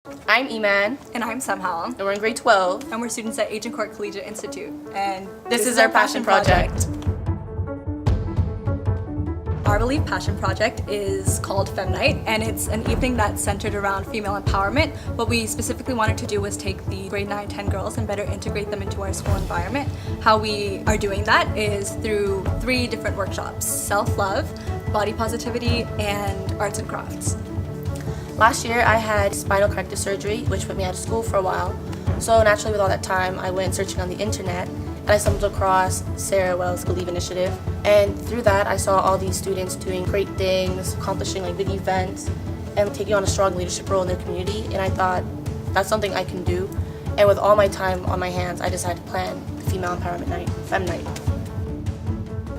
I'm Eman, And I'm Fmale, and we're in grade 12. and we're students at Agincourt Collegiate Institute. And This is our passion project. Our Believe Passion Project is called Femme Night, and it's an evening that's centered around female empowerment. What we specifically wanted to do was take the grade 9-10 girls and better integrate them into our school environment. How we are doing that is through 3 different workshops: self-love, body positivity, and arts and crafts. Last year I had spinal corrective surgery, which put me out of school for a while. So naturally with all that time, I went searching on the internet and I stumbled across Sarah Wells' Believe Initiative. And through that, I saw all these students doing great things, accomplishing like big events, and taking on a strong leadership role in their community. And I thought, that's something I can do. And with all my time on my hands, I decided to plan the Female Empowerment Night, Femme Night.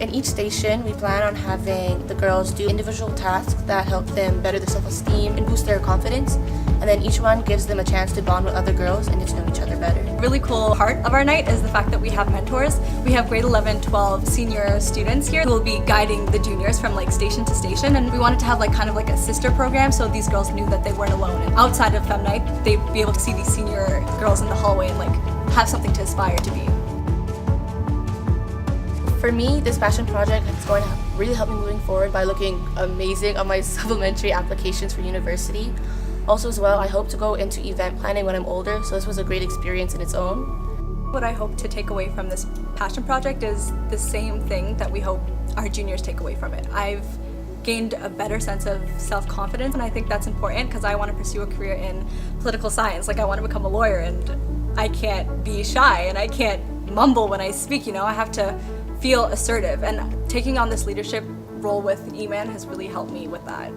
In each station, we plan on having the girls do individual tasks that help them better their self-esteem and boost their confidence. And then each one gives them a chance to bond with other girls and get to know each other better. Really cool part of our night is the fact that we have mentors. We have grade 11, 12 senior students here who will be guiding the juniors from like station to station, and we wanted to have like kind of like a sister program so these girls knew that they weren't alone. And outside of Femme Night, they'd be able to see these senior girls in the hallway and like have something to aspire to be. For me, this passion project is going to really help me moving forward by looking amazing on my supplementary applications for university. Also as well, I hope to go into event planning when I'm older, so this was a great experience in its own. What I hope to take away from this passion project is the same thing that we hope our juniors take away from it. I've gained a better sense of self-confidence, and I think that's important because I want to pursue a career in political science. Like, I want to become a lawyer, and I can't be shy and I can't mumble when I speak, you know, I have to feel assertive, and taking on this leadership role with Eman has really helped me with that.